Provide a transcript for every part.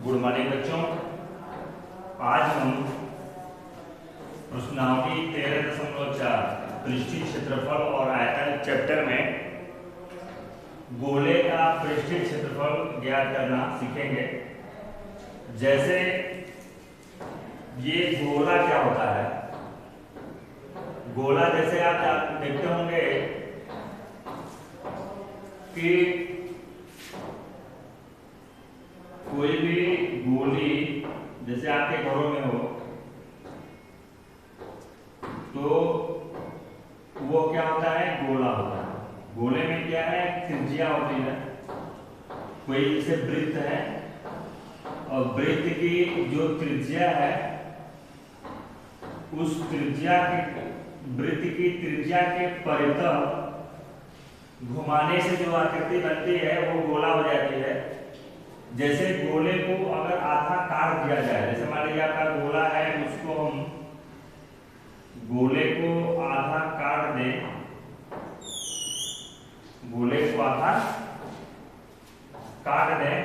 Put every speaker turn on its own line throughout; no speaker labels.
Good morning बच्चों। आज हम प्रश्नावली 13.4 पृष्ठीय क्षेत्रफल और आयतन चैप्टर में गोले का पृष्ठीय क्षेत्रफल ज्ञात करना सीखेंगे। जैसे ये गोला क्या होता है, गोला जैसे आप देखते होंगे कि कोई भी गोली जैसे आपके घरों में हो तो वो क्या होता है, गोला होता है। गोले में क्या है, त्रिज्या होती है। कोई जैसे वृत्त है और वृत्त की जो त्रिज्या है उस त्रिज्या के वृत्त की त्रिज्या के परितः घुमाने से जो आकृति बनती है वो गोला हो जाती है। जैसे गोले को अगर आधा काट दिया जाए, जैसे मान लीजिए आपका गोला है, उसको हम गोले को आधा काट दें, गोले को आधा काट दें,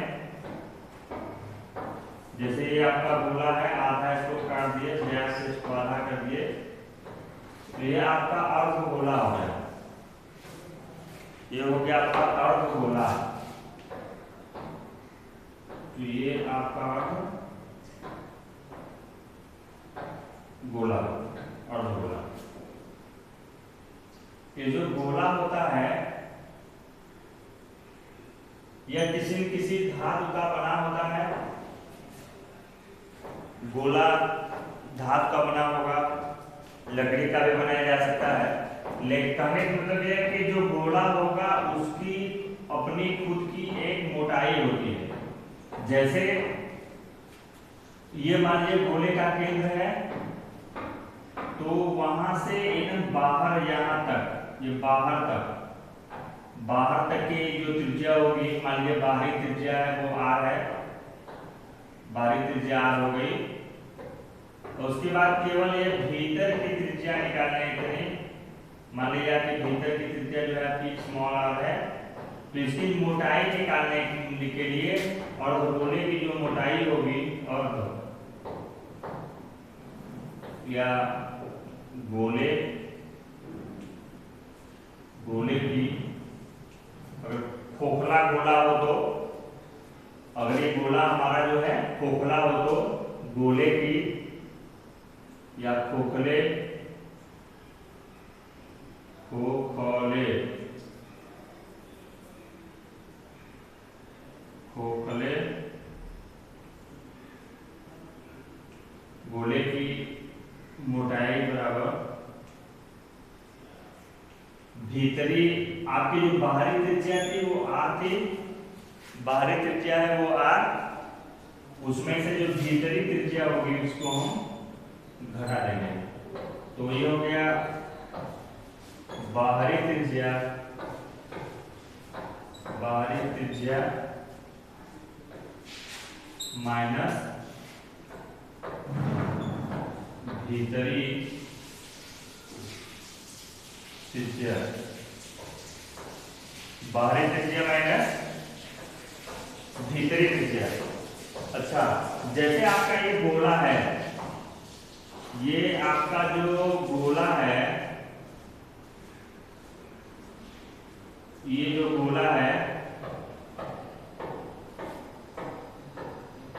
जैसे ये आपका गोला है, आधा इसको काट दिए, व्यास से इसको आधा कर दिए, तो ये आपका अर्धगोला हो गया। ये हो गया आपका अर्धगोला। तो ये आपका गोला, अर्धगोला। ये जो गोला होता है यह किसी न किसी धातु का बना होता है। गोला धातु का बना होगा, लकड़ी का भी बनाया जा सकता है। लेकिन कहने का मतलब यह है कि जो गोला होगा उसकी अपनी खुद की एक मोटाई होती है। जैसे ये मान लीजिए गोले का केंद्र है, तो वहां से एकदम बाहर यहां तक, ये बाहर तक की जो त्रिज्या होगी, मान लीजिए बाहरी त्रिज्या है वो r है, बाहरी त्रिज्या r हो गई। तो उसके बाद केवल ये भीतर की त्रिज्या निकालने के लिए, मान लीजिए आपकी भीतर की त्रिज्या जो है आपकी स्मॉल r है, तो इसकी मोटाई निकालने के लिए और गोले की जो मोटाई होगी अर्ध, या गोले की अगर खोखला गोला हो तो, अगर ये गोला हमारा जो है खोखला हो तो गोले की या खोखले गोले की मोटाई बराबर भीतरी, आपकी जो बाहरी त्रिज्या थी वो r थी, बाहरी त्रिज्या है वो r, उसमें से जो भीतरी त्रिज्या होगी उसको हम घटा देंगे। तो ये हो गया बाहरी त्रिज्या माइनस भीतरी त्रिज्या, बाहरी त्रिज्या माइनस भीतरी त्रिज्या। अच्छा, जैसे आपका ये गोला है, ये आपका जो गोला है, ये जो गोला है,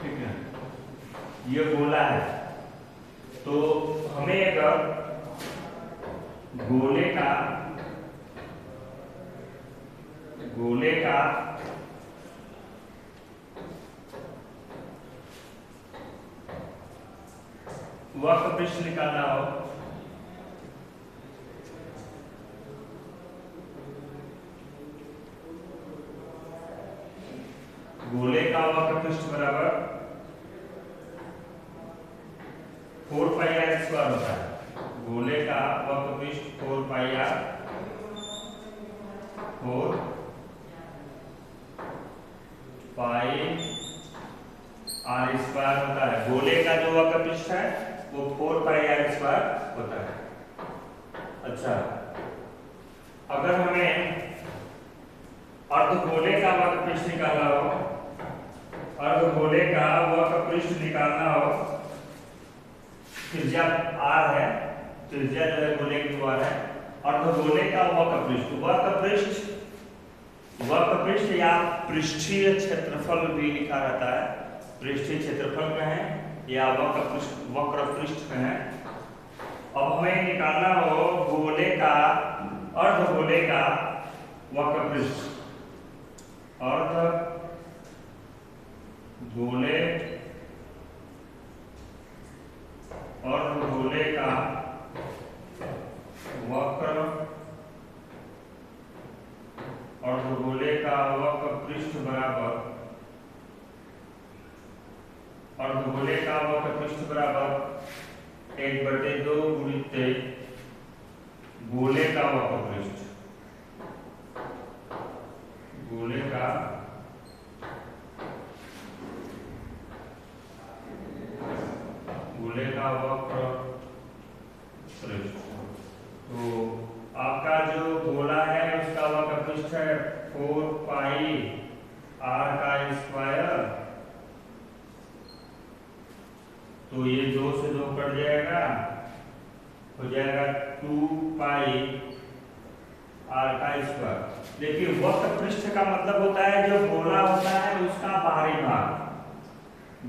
ठीक है, ये गोला है। तो हमें अगर गोले का वक्र पृष्ठ निकालना हो, गोले का वक्र पृष्ठ बराबर 4 पाई r स्क्वायर होता है। गोले का वक्र पृष्ठ 4 पाई r स्क्वायर होता है। गोले का जो वक्र पृष्ठ है वो 4 पाई r स्क्वायर होता है। अच्छा, अगर हमें अर्धगोले का वक्र पृष्ठ निकालना हो, अर्धगोले का त्रिज्या r है, त्रिज्या जो है गोले की r है। अर्धगोले का वक्रपृष्ठ या पृष्ठीय क्षेत्रफल भी लिखा रहता है, पृष्ठीय क्षेत्रफल कहें या वक्रपृष्ठ कहें। अब हमें निकालना हो गोले का, अर्धगोले का वक्रपृष्ठ, अर्धगोले का वक्र, अर्धगोले का वक्रपृष्ठ बराबर, अर्धगोले का वक्रपृष्ठ बराबर 1/2 गुणित गोले का वक्रपृष्ठ, गोले का वक्र पृष्ठ। तो आपका जो गोला है उसका वक्र पृष्ठ है 4 पाई r का स्क्वायर। तो ये 2 से 2 कट जाएगा, हो जाएगा 2 पाई r का स्क्वायर। देखिए वक्र पृष्ठ का मतलब होता है जो गोला होता है उसका बाहरी भाग,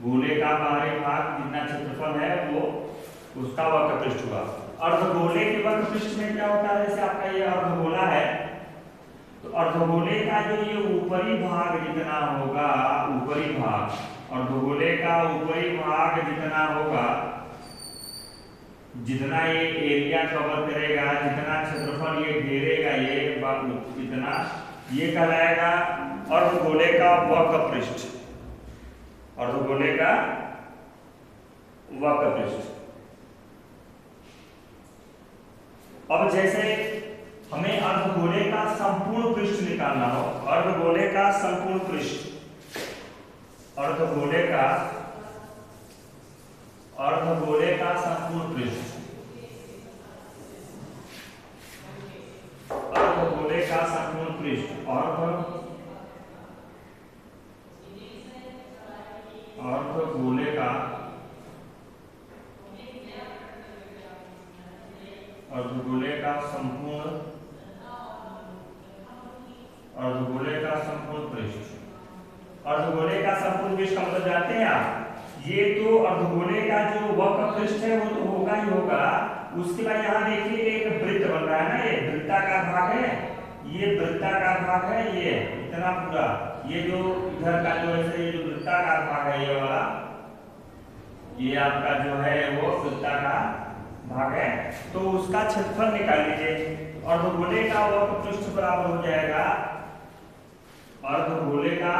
गोले का बाहरी भाग जितना क्षेत्रफल है वो उसका वक्र पृष्ठ हुआ। अर्धगोले के वक्र पृष्ठ में क्या होता है, जैसे आपका ये अर्धगोला है तो अर्धगोले का जो ये ऊपरी भाग जितना होगा, ऊपरी भाग, अर्धगोले का ऊपरी भाग जितना होगा, जितना ये एरिया कवर करेगा, जितना क्षेत्रफल ये घेरेगा, ये इतना, ये कहलाएगा अर्धगोले का वक्र पृष्ठ, अर्धगोले का वक्र पृष्ठ। अब जैसे हमें अर्धगोले का संपूर्ण पृष्ठ निकालना हो, अर्धगोले का संपूर्ण पृष्ठ, अर्धगोले का संपूर्ण पृष्ठ, अर्धगोले का संपूर्ण पृष्ठ, अर्धगोले का, अर्धगोले का संपूर्ण, अर्धगोले का संपूर्ण पृष्ठ, अर्धगोले का संपूर्ण पृष्ठ का मतलब जानते हैं आप, ये तो अर्धगोले का जो वक्र पृष्ठ है वो तो होगा ही होगा। उसके बाद यहाँ देखिए एक वृत्त बन रहा है ना, ये वृत्ताकार भाग है, ये वृत्ताकार भाग है, ये इतना पूरा, ये जो इधर का जो है ये जो वृत्ताकार भाग है ये वाला, ये आपका जो है वो वृत्ताकार भाग है। तो उसका क्षेत्रफल निकाल लीजिए। अर्धगोले का वक्र पृष्ठ बराबर हो जाएगा अर्धगोले का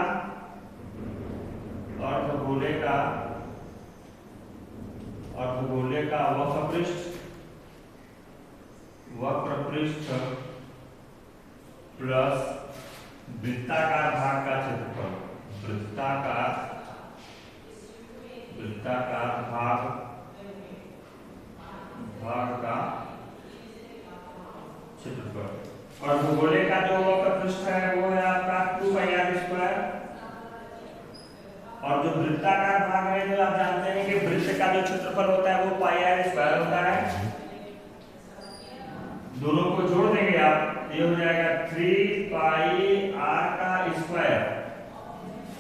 वक्र पृष्ठ प्लस वृत्ताकार भाग का क्षेत्रफल, वृत्ताकार भाग का क्षेत्रफल। अर्धगोले का जो वक्र पृष्ठ है वो है आपका 2πr², और जो वृत्ताकार भाग है जो आप जानते हैं कि वृत्त का जो क्षेत्रफल होता है वो πr² होता है। दोनों को जोड़ देंगे आप, ये हो जाएगा 3πr²,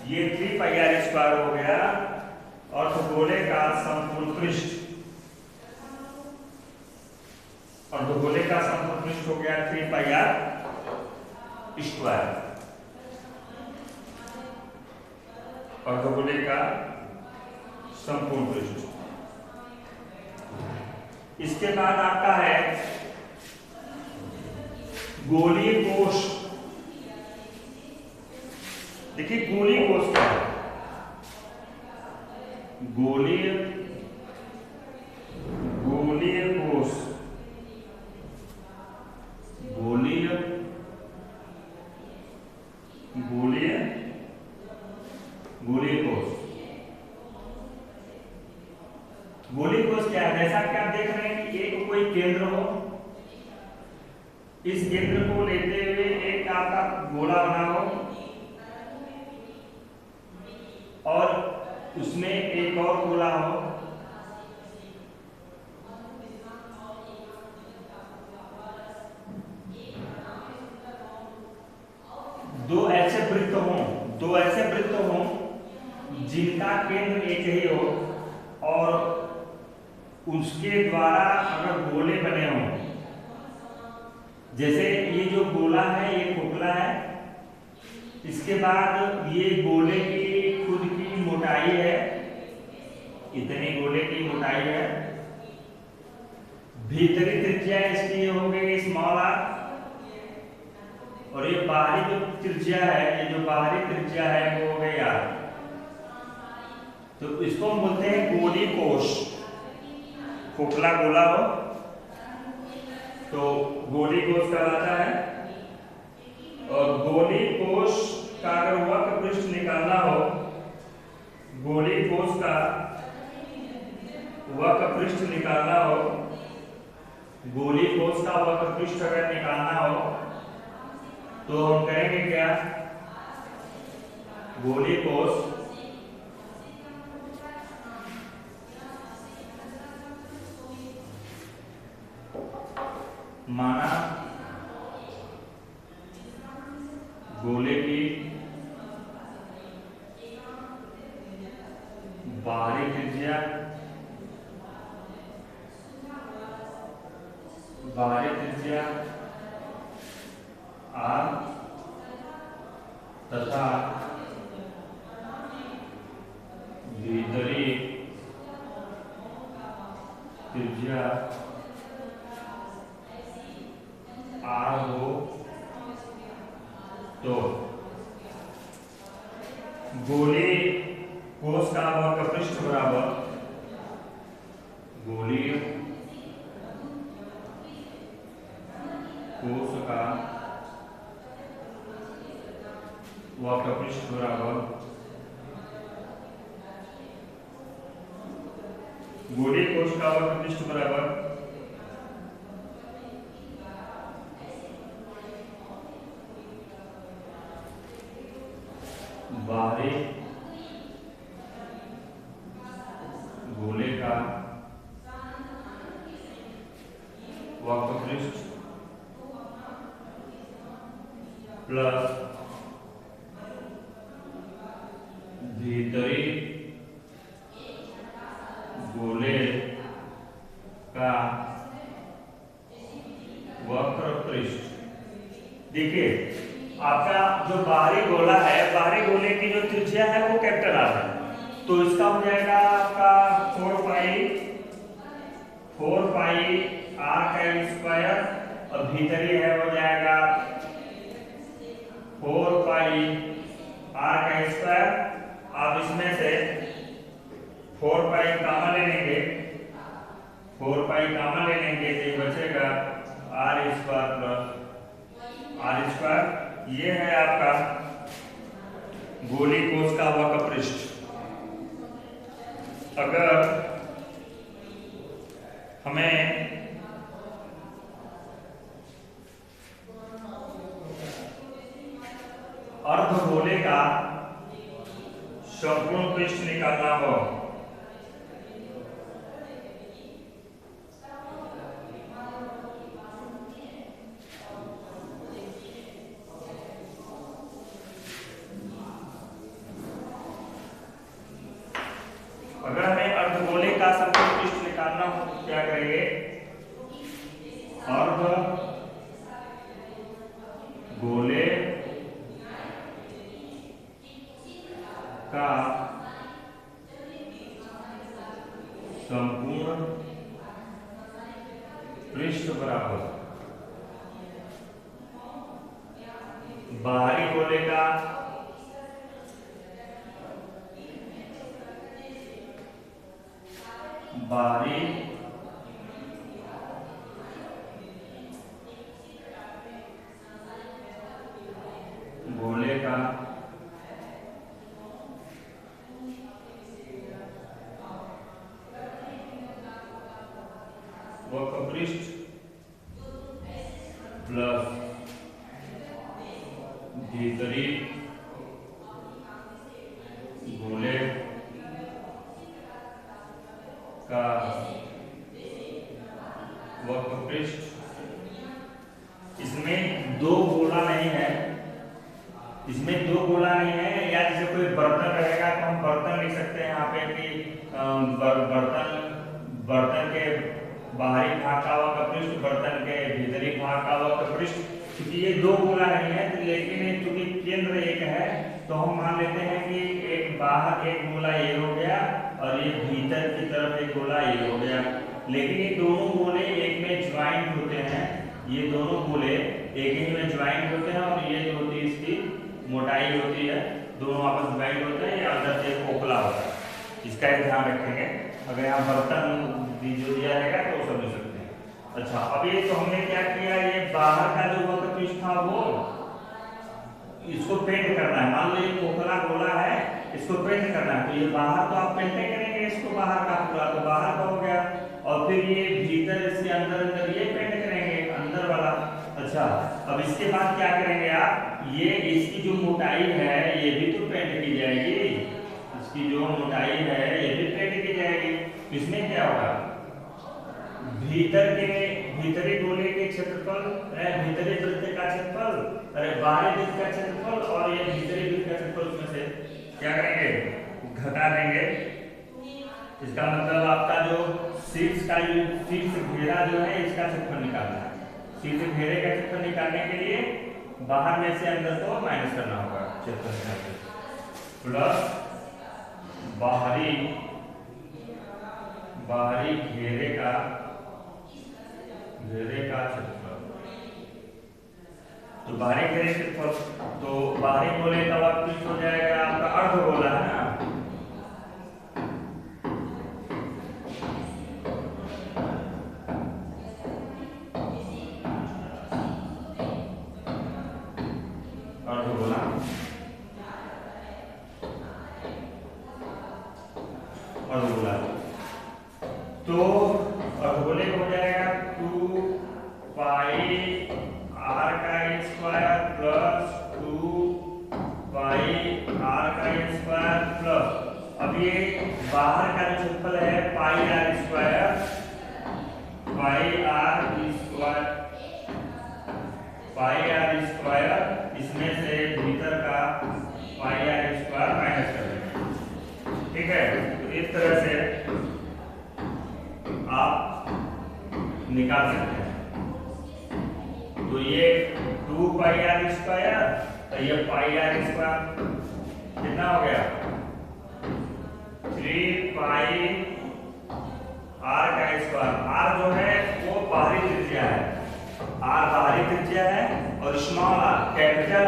ये 3πr² हो गया अर्धगोले का संपूर्ण पृष्ठ, अर्धगोले का संपूर्ण पृष्ठ हो गया 3πr², अर्धगोले का संपूर्ण पृष्ठ। इसके बाद आपका है गोलीय कोश। देखिए गोलीय कोश क्या है, गोलीय कोश, गोलीय कोश क्या है, जैसा कि आप देख रहे हैं कि एक कोई केंद्र हो, इस केंद्र को लेते हुए एक आपका गोला बना हो और उसमें एक और गोला हो, दो ऐसे वृत्त हों जिनका केंद्र एक ही हो और उसके द्वारा अगर गोले बने हों, जैसे ये जो गोला है ये खोखला है, इसके बाद ये गोले की खुद की मोटाई है, इतनी गोले की मोटाई है, भीतरी त्रिज्या इसकी हो गई स्मॉल आर, और ये बाहरी जो त्रिज्या है, ये जो बाहरी त्रिज्या है वो हो गई आर। तो इसको हम बोलते हैं गोली कोश। खोखला गोला हो तो गोली कोश कहलाता है, और गोली कोश का अगर वक्र पृष्ठ निकालना हो, गोली कोश का वक्र पृष्ठ निकालना हो, गोली कोश का वक्र पृष्ठ अगर निकालना हो तो हम करेंगे क्या, गोली कोश माना गोले की बाहरी त्रिज्या आर तथा भीतरी त्रिज्या आर हो तो गोली कोश का वक्र पृष्ठ बराबर गोली कोश का वक्र पृष्ठ बराबर गोली कोश का वक्र पृष्ठ बराबर बाहरी गोले का वक्र पृष्ठ प्लस भीतरी गोले का वक्र पृष्ठ। देखिए आपका जो बाहरी गोला है, बाहरी गोले की जो त्रिज्या है वो कैपिटल आर है, तो इसका हो जाएगा आपका 4 पाई आर का स्क्वायर, और भीतरी है हो जाएगा 4 पाई आर का स्क्वायर। आप इसमें से 4 पाई कॉमन ले लेंगे, 4 पाई कॉमन ले लेंगे तो ये बचेगा R square plus R square. ये है आपका गोली कोश का वक्र पृष्ठ। अगर हमें अर्धगोले का संपूर्ण पृष्ठ निकालना हो, अगर हमें अर्धगोले का संपूर्ण पृष्ठ निकालना हो तो क्या करेंगे, अर्धगोले का संपूर्ण पृष्ठ बराबर बाहरी गोले का बाहरी गोले का वक्र पृष्ठ प्लस भीतरी गोले का वक्र पृष्ठ। इसमें दो गोला नहीं है, इसमें दो गोला नहीं है, या जैसे कोई बर्तन रहेगा तो हम बर्तन लिख सकते हैं यहाँ पे कि बर्तन बर्तन के बाहरी भाग का वक्र पृष्ठ, बर्तन के भीतरी भाग का वक्र पृष्ठ, क्योंकि ये दो गोला नहीं है, लेकिन चूंकि केंद्र एक है तो हम मान लेते हैं कि एक बाहर एक गोला ये हो गया और ये भीतर की तरफ एक गोला ये हो गया। लेकिन ये दोनों गोले एक में ज्वाइंट होते हैं, ये दोनों गोले एक ही में ज्वाइंट होते हैं और ये जो होती है इसकी मोटाई होती है, दोनों आपस में ज्वाइंट होते हैं, या अंदर से खोखला होता है। इसका एक ध्यान रखेंगे, अगर यहाँ बर्तन जो दिया रहेगा तो वो समझ सकते हैं। अच्छा, अब ये तो हमने क्या किया, ये बाहर का जो वक्र पृष्ठ था वो इसको पेंट करना है। मान लो ये खोखला गोला है, इसको पेंट करना है, तो ये बाहर तो आप पेंट करेंगे इसको, बाहर का पूरा तो बाहर का हो गया, और फिर ये भीतर इसके अंदर अंदर ये पेंट करेंगे अंदर वाला। अच्छा, अब इसके बाद क्या करेंगे आप, ये इसकी जो मोटाई है ये भी तो पेंट की जाएगी, इसकी जो मोटाई है ये भी पेंट की जाएगी। इसमें क्या होगा, भीतर के भीतरी गोले के क्षेत्रफल, भीतरी वृत्त का क्षेत्रफल, अरे बाहरी वृत्त का क्षेत्रफल और ये भीतरी वृत्त का क्षेत्रफल, उसमें से क्या करेंगे, घटा देंगे। इसका मतलब आपका जो शीर्ष का शीर्ष घेरा जो है इसका क्षेत्रफल निकालना है। शीर्ष घेरे का क्षेत्रफल निकालने के लिए बाहर में से अंदर को माइनस करना होगा, क्षेत्रफल प्लस बाहरी घेरे का क्षेत्रफल। तो बाहरी घेरे क्षेत्रफल, तो बाहरी गोले का वक्र पृष्ठ हो जाएगा आपका अर्ध गोला है ना, अर्ध गोला, अर्ध गोला। तो अर्धगोले हो जाएगा 2 पाई r का स्क्वायर प्लस 2 पाई r का स्क्वायर प्लस, अब ये बाहर का जो क्षेत्रफल है पाई r स्क्वायर, इसमें से भीतर का पाई r स्क्वायर माइनस कर देंगे। ठीक है, तो इस तरह से आप निकाल सकते हैं। तो ये 2 पाई r स्क्वायर, तो ये पाई r स्क्वायर कितना हो गया, 3 पाई r का स्क्वायर। r जो है वो बाहरी त्रिज्या है, r बाहरी त्रिज्या है, और स्मॉल r कैपिटल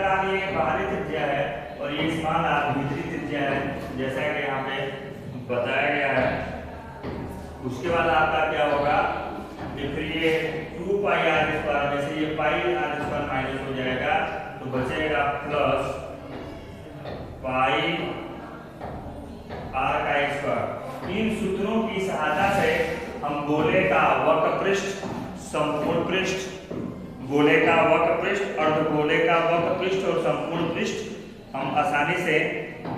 r ये बाहरी त्रिज्या है, और ये स्मॉल r भीतरी त्रिज्या है, जैसा कि यहाँ पे बताया गया है। उसके बाद आपका क्या होगा, फिर ये 2 पाई r स्क्वायर में से ये पाई r स्क्वायर माइनस हो जाएगा, तो बचेगा प्लस पाई r का स्क्वायर। इन सूत्रों की सहायता से हम गोले का वक्र पृष्ठ, संपूर्ण पृष्ठ, गोले का वक्र पृष्ठ, अर्धगोले का वक्र पृष्ठ और संपूर्ण पृष्ठ हम आसानी से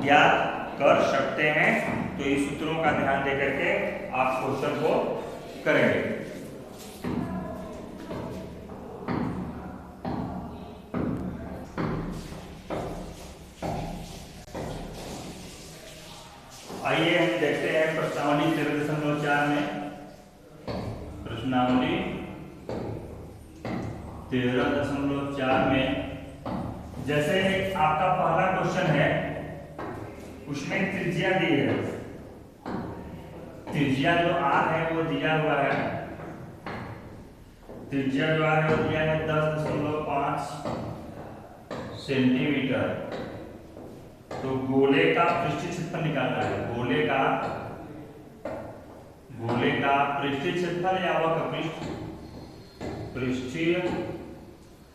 ज्ञात कर सकते हैं। तो इस सूत्रों का ध्यान देकर के आप क्वेश्चन को करेंगे। आइए हम देखते हैं प्रश्नावली 13.4 में, प्रश्नावली 13.4 में जैसे आपका पहला क्वेश्चन है, उसमें त्रिज्या दी है, त्रिज्या जो r है वो दिया हुआ है, त्रिज्या जो r है वो दिया है 10.5 सेंटीमीटर। तो गोले का पृष्ठीय क्षेत्रफल निकालना है, गोले का पृष्ठीय क्षेत्रफल या वक्र पृष्ठ, पृष्ठीय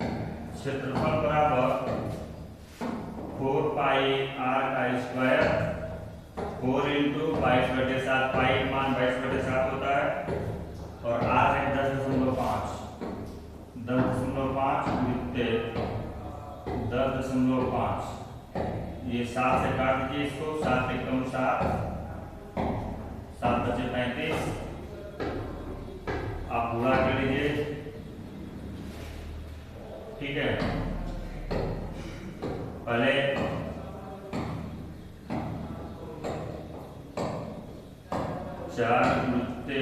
क्षेत्रफल बराबर 4 पाई r का स्क्वायर, 4 इंटू 22/7, पाई मान 22/7 होता है, और r है 10.5 10.5, ये 7 से काट दीजिए इसको, 7 एकम 7, 7 बचे 35, आप गुणा कर लीजिए। ठीक है, पहले चार वृत्ते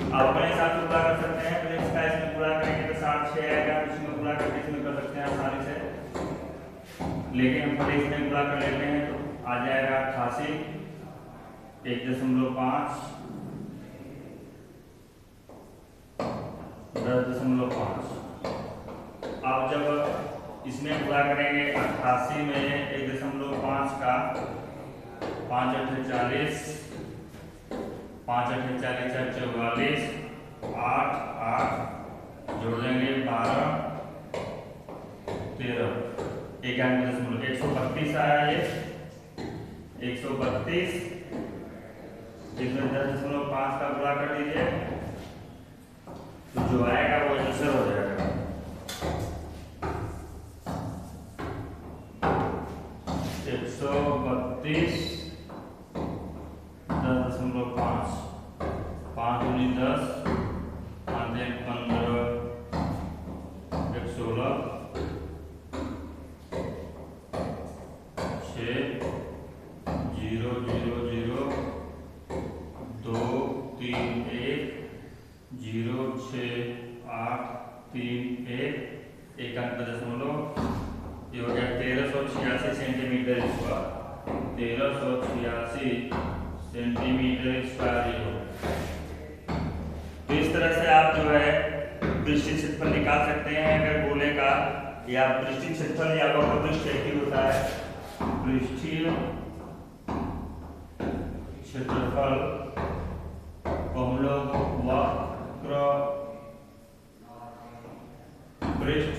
आप अपने हिसाब से पूरा कर सकते हैं। पहले इसका इसमें पूरा करेंगे तो 66 आएगा, इसमें पूरा करके इसमें कर सकते हैं आसानी से, लेकिन हम पहले इसमें पूरा कर लेते हैं तो आ जाएगा 88 1.5 10.5। अब जब इसमें पूरा करेंगे 88 में 1.5 का 5 8 40 5 8 40 44 8 8 जोड़ देंगे 12 13 132 आया ये 132। इसमें 10.5 का पूरा कर दीजिए तो जो आएगा वो आंसर हो जाएगा। 132 10.5 5 दूनी 10 5 1 15 1 16 6 0 0 0 2 3 1 0 6 8 3 1 1.5 ये हो गया 1386 सेंटीमीटर स्क्वायर। 1386 सेंटीमीटर स्क्वायर ये हो। तो इस तरह से आप जो है पृष्ठीय क्षेत्रफल निकाल सकते हैं अगर गोले का, या पृष्ठीय क्षेत्रफल या वक्र पृष्ठ एक ही होता है। पृष्ठीय क्षेत्रफल को हम लोग वक्र पृष्ठ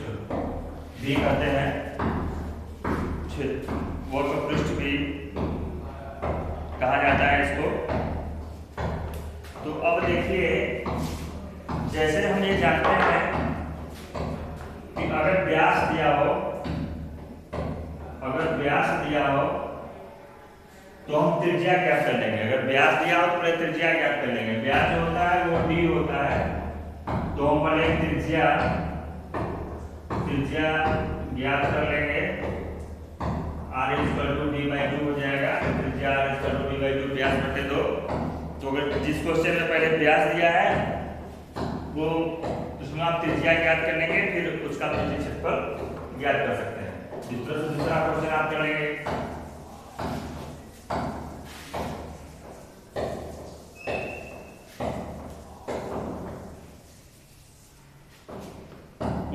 भी कहते हैं, वक्र पृष्ठ भी कहा जाता है इसको। तो अब देखिए, जैसे हम ये जानते हैं कि अगर व्यास दिया हो तो हम त्रिज्या ज्ञात कर लेंगे। अगर व्यास दिया हो तो पहले त्रिज्या ज्ञात कर लेंगे। व्यास जो होता है वो d होता है, तो हम पहले त्रिज्या ज्ञात कर लेंगे। r = d/2 हो जाएगा। त्रिज्या r = d/2 व्यास बटे 2। तो अगर जिस क्वेश्चन में पहले व्यास दिया है वो उसमें आप त्रिज्या ज्ञात कर लेंगे, फिर उसका पृष्ठीय क्षेत्रफल ज्ञात कर सकते हैं। इस तरह से दूसरा क्वेश्चन आप कर लेंगे।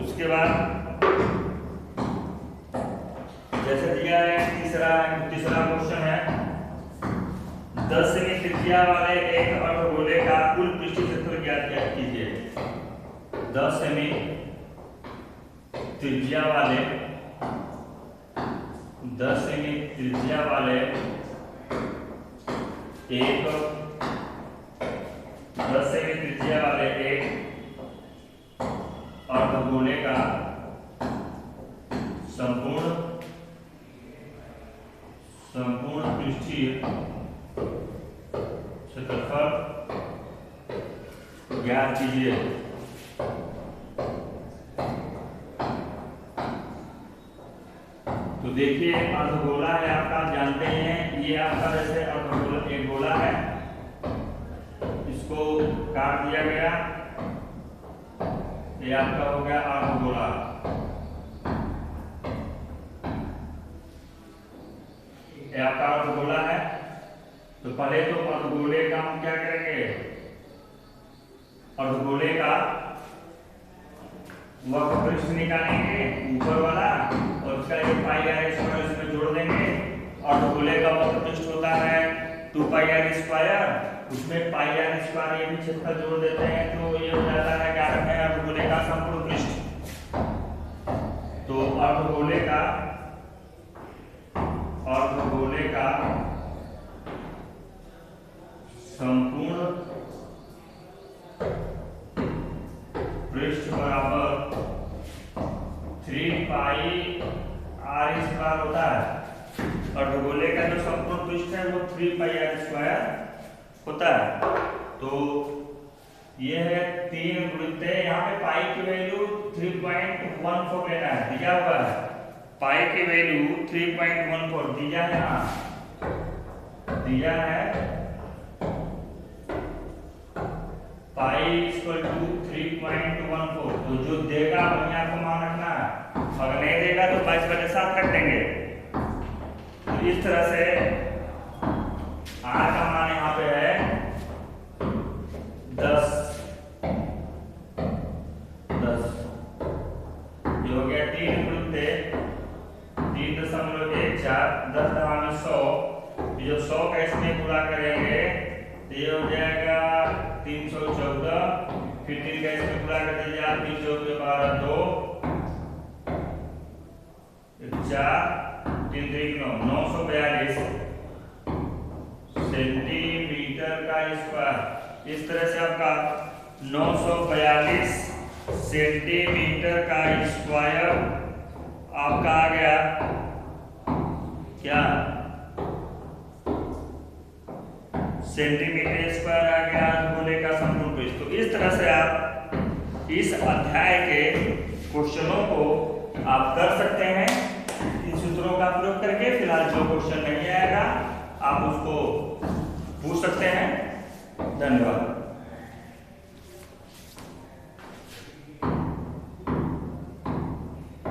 उसके बाद जैसे दिया है तीसरा क्वेश्चन है 10 सेमी त्रिज्या वाले एक अर्धगोले का कुल पृष्ठीय क्षेत्रफल ज्ञात कीजिए। 10 सेमी त्रिज्या वाले एक अर्धगोले का संपूर्ण पृष्ठीय क्षेत्रफल ज्ञात कीजिए। तो देखिए, अर्धगोला है आपका, जानते हैं ये आपका जैसे अर्धगोला एक गोला है, इसको काट दिया गया, ये आपका हो गया अर्धगोला। ये आपका अर्धगोला है। तो पहले तो अर्धगोले का हम क्या करेंगे, अर्धगोले का वक्र पृष्ठ निकालेंगे ऊपर वाला, और उसका ये πr² इसमें जोड़ देंगे। अर्धगोले का वक्र पृष्ठ होता है 2πr², उसमें πr² ये भी क्षेत्रफल जोड़ देते हैं, तो ये हो जाता है क्या है अर्धगोले का संपूर्ण पृष्ठ। तो अर्धगोले का संपूर्ण पृष्ठ बराबर 3πr² होता है। अर्धगोले का जो संपूर्ण पृष्ठ है वो 3πr² होता है। तो ये है 3 वृत्त है। यहाँ पे पाई की वैल्यू 3.14 लेना है, दिया हुआ है। पाई की वैल्यू 3.14 दिया है, दिया है पाई इक्वल टू 3.14। तो जो देगा वही आपको मान रखना है, अगर नहीं देगा तो 22/7 रख देंगे। तो इस तरह से आर का मान यहाँ पे है 10 जो हो गया 3 गुणित 3.14 10 जो 100 का इसमें पूरा करेंगे तो ये हो जाएगा 314। फिर 3 का इसमें पूरा कर दीजिए आप, 3 चौक 12 2 4 3 3 9 942 सेंटीमीटर का स्क्वायर। इस तरह से आपका 942 सेंटीमीटर का स्क्वायर आपका आ गया क्या, सेंटीमीटर स्क्वायर आ गया गोले का संपूर्ण पृष्ठ। तो इस तरह से आप इस अध्याय के क्वेश्चनों को आप कर सकते हैं इन सूत्रों का प्रयोग करके। फिलहाल जो क्वेश्चन नहीं आएगा आप उसको पूछ सकते हैं। धन्यवाद।